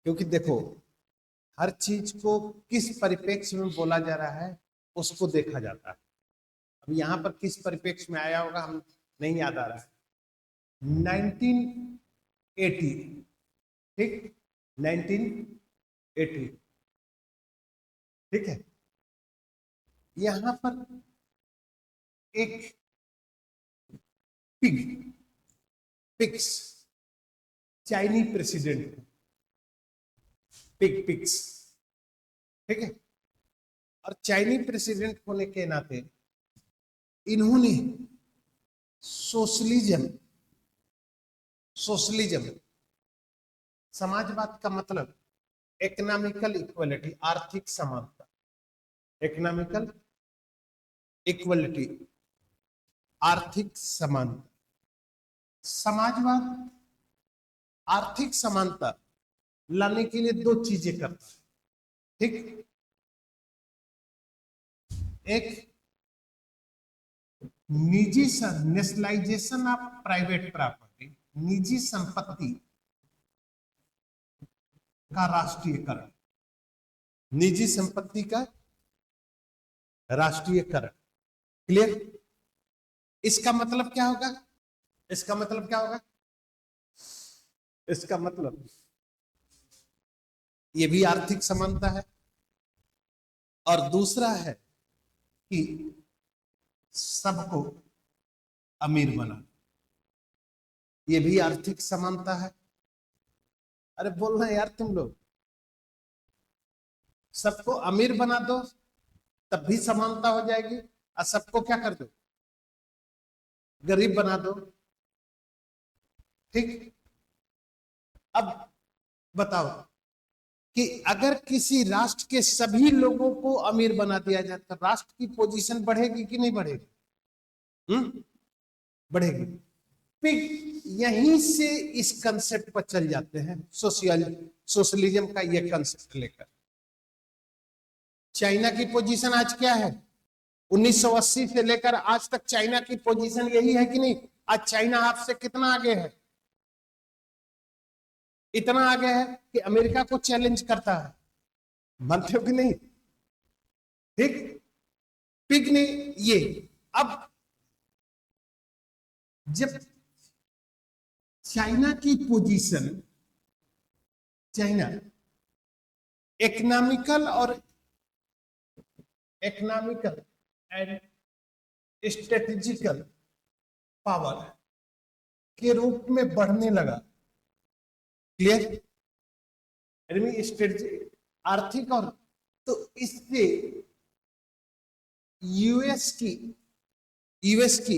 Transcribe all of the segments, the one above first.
क्योंकि देखो, हर चीज को किस परिप्रेक्ष्य में बोला जा रहा है उसको देखा जाता है। अब यहाँ पर किस परिप्रेक्ष्य में आया होगा हम नहीं याद आ रहा है। 1980, ठीक, 1980, ठीक है। यहाँ पर एक पिक्स चाइनीज प्रेसिडेंट, पिक्स, ठीक है। और चाइनीज प्रेसिडेंट होने के नाते इन्होंने सोशलिज्म, समाजवाद का मतलब इकोनॉमिकल इक्वलिटी, आर्थिक समानता, इकोनॉमिकल इक्वलिटी, आर्थिक समानता, समाजवाद, आर्थिक समानता लाने के लिए दो चीजें करता है, ठीक। एक निजी नेशनलाइजेशन ऑफ प्राइवेट प्रॉपर्टी, निजी संपत्ति का राष्ट्रीयकरण, निजी संपत्ति का राष्ट्रीयकरण। क्लियर? इसका मतलब क्या होगा? इसका मतलब क्या होगा? इसका मतलब ये भी आर्थिक समानता है, और दूसरा है कि सबको अमीर बना, ये भी आर्थिक समानता है। अरे बोलना यार तुम लोग, सबको अमीर बना दो तब भी समानता हो जाएगी, और सबको क्या कर दो? गरीब बना दो, ठीक। अब बताओ कि अगर किसी राष्ट्र के सभी लोगों को अमीर बना दिया जाए तो राष्ट्र की पोजीशन बढ़ेगी कि नहीं बढ़ेगी? बढ़ेगी। फिर यहीं से इस कंसेप्ट पर चल जाते हैं, सोशलिज्म का ये कंसेप्ट लेकर। चाइना की पोजीशन आज क्या है? 1980 से लेकर आज तक चाइना की पोजीशन यही है कि नहीं? आज चाइना आपसे कितना आगे है? इतना आगे है कि अमेरिका को चैलेंज करता है, मानते हो कि नहीं? ठीक, पिग ने ये, अब जब चाइना की position, China economical and strategical power के रूप में बढ़ने लगा। क्लियर? आर्थिक, और तो इससे यूएस की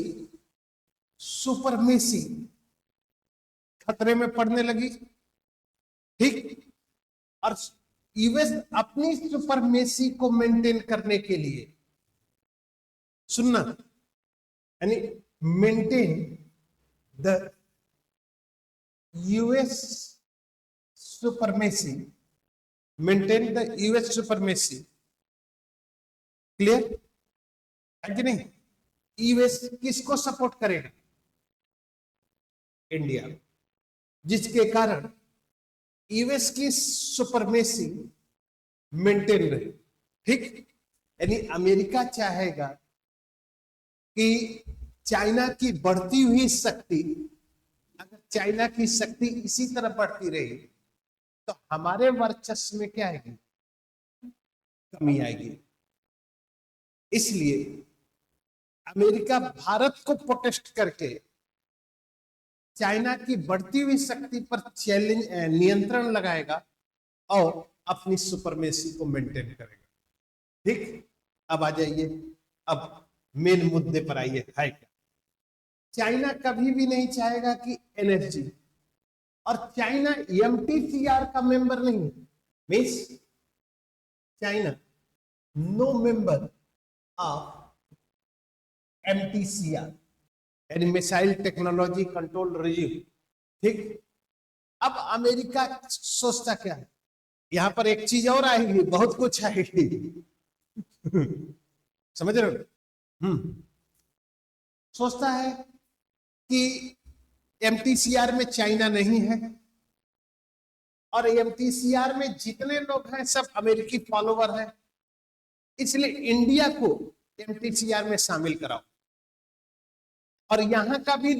सुपरमेसी खतरे में पड़ने लगी, ठीक। और यूएस अपनी सुपरमेसी को मेंटेन करने के लिए, सुनना, यानी maintain the US supremacy, maintain the US supremacy. Clear है कि नहीं? यूएस किसको सपोर्ट करेगा? इंडिया, जिसके कारण यूएस की सुपरमेसी मेंटेन रहे, ठीक। यानी अमेरिका चाहेगा कि चाइना की बढ़ती हुई शक्ति, अगर चाइना की शक्ति इसी तरह बढ़ती रही तो हमारे वर्चस्व में क्या आएगी? कमी आएगी। इसलिए अमेरिका भारत को प्रोटेस्ट करके चाइना की बढ़ती हुई शक्ति पर चैलेंज, नियंत्रण लगाएगा और अपनी सुपरमेसी को मेंटेन करेगा, ठीक। अब आ जाइए, अब मेन मुद्दे पर आइए, है क्या? चाइना कभी भी नहीं चाहेगा कि एनर्जी, और चाइना एमटीसीआर का मेंबर नहीं है, means China no member of MTCR, यानी मिसाइल टेक्नोलॉजी कंट्रोल रिजीम, ठीक। अब अमेरिका सोचता क्या है, यहां पर एक चीज और आएगी, बहुत कुछ आएगी समझ रहे हो? सोचता है कि एमटीसीआर में चाइना नहीं है और एमटीसीआर में जितने लोग हैं सब अमेरिकी फॉलोवर हैं, इसलिए इंडिया को एमटीसीआर में शामिल कराओ। और यहां का भी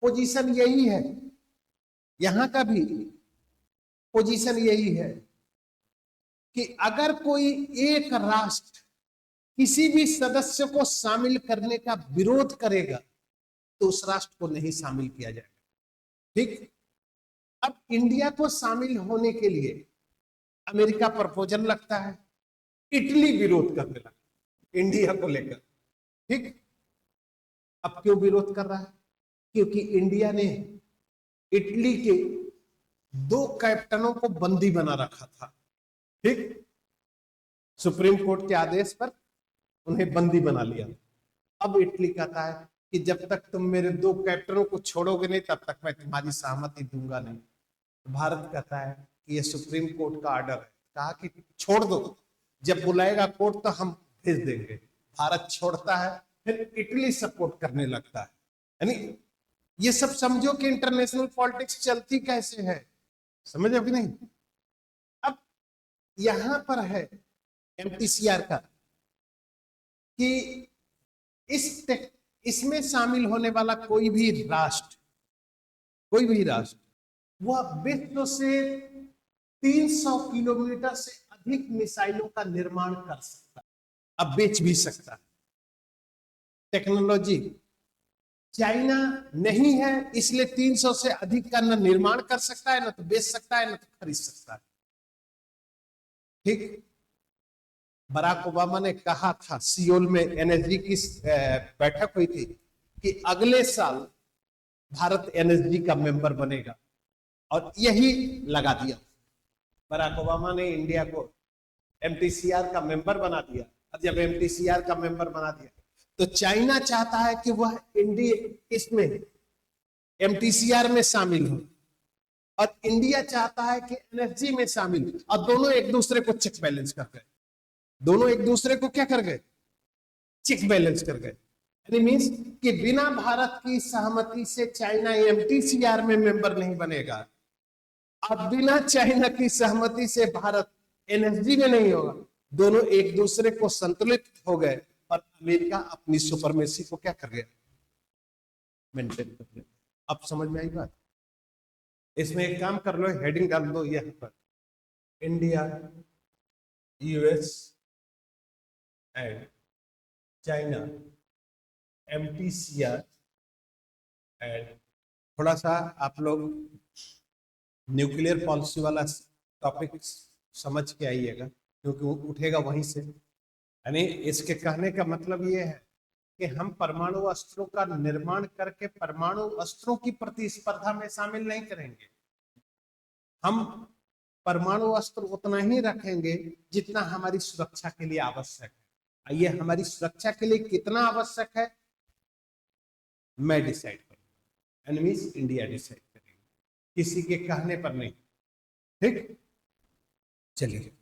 पोजीशन यही है, यहां का भी पोजीशन यही है कि अगर कोई एक राष्ट्र किसी भी सदस्य को शामिल करने का विरोध करेगा तो उस राष्ट्र को नहीं शामिल किया जाएगा। ठीक, अब इंडिया को शामिल होने के लिए अमेरिका प्रपोजल लगता है, इटली विरोध करने लगा इंडिया को लेकर। ठीक, अब क्यों विरोध कर रहा है? क्योंकि इंडिया ने इटली के 2 कैप्टनों को बंदी बना रखा था। ठीक, सुप्रीम कोर्ट के आदेश पर उन्हें बंदी बना लिया। अब इटली कहता है कि जब तक तुम मेरे 2 कैप्टनों को छोड़ोगे नहीं तब तक मैं तुम्हारी सहमति दूंगा नहीं। भारत कहता है कि ये सुप्रीम कोर्ट का ऑर्डर है, कहा कि छोड़ दो, जब बुलाएगा कोर्ट तो हम भेज देंगे। भारत छोड़ता है, फिर इटली सपोर्ट करने लगता है। यानी ये सब समझो कि इंटरनेशनल पॉलिटिक्स चलती कैसे है, समझो कि नहीं। अब यहां पर है एमटीसीआर का कि इसमें शामिल होने वाला कोई भी राष्ट्र वह विश्व से 300 किलोमीटर से अधिक मिसाइलों का निर्माण कर सकता है, अब बेच भी सकता है। टेक्नोलॉजी चाइना नहीं है, इसलिए 300 से अधिक का न निर्माण कर सकता है, न तो बेच सकता है, न तो खरीद सकता है। ठीक, बराक ओबामा ने कहा था, सियोल में एनएसजी की बैठक हुई थी कि अगले साल भारत एनएसजी का मेंबर बनेगा, और यही लगा दिया। बराक ओबामा ने इंडिया को एमटीसीआर का मेंबर बना दिया, और जब एमटीसीआर का मेंबर बना दिया तो चाइना चाहता है कि वह इंडिया इसमें एमटीसीआर में शामिल हो, और इंडिया चाहता है कि एनएसजी में शामिल हो, और दोनों एक दूसरे को चेक बैलेंस कर गए। दोनों एक दूसरे को क्या कर गए? चेक बैलेंस कर गए। यानी मींस कि बिना भारत की सहमति से चाइना एमटीसीआर में मेंबर नहीं बनेगा, अब बिना चाइना की सहमति से भारत एनएसजी में नहीं होगा। दोनों एक दूसरे को संतुलित हो गए, और अमेरिका अपनी सुपरमेसी को क्या कर गया? मेंटेन कर गया। अब समझ में आई बात? इसमें एक काम कर लो, हेडिंग डाल दो यहां पर, India, US and China MTCR. And थोड़ा सा आप लोग न्यूक्लियर पॉलिसी वाला टॉपिक समझ के आइएगा, क्योंकि वो उठेगा वहीं से। यानी इसके कहने का मतलब ये है कि हम परमाणु अस्त्रों का निर्माण करके परमाणु अस्त्रों की प्रतिस्पर्धा में शामिल नहीं करेंगे। हम परमाणु अस्त्र उतना ही रखेंगे जितना हमारी सुरक्षा के लिए आवश्यक है। ये हमारी सुरक्षा के लिए कितना आवश्यक है मैं डिसाइड करूंगा, एनिमीज इंडिया डिसाइड करेंगे, किसी के कहने पर नहीं। ठीक, चलिए।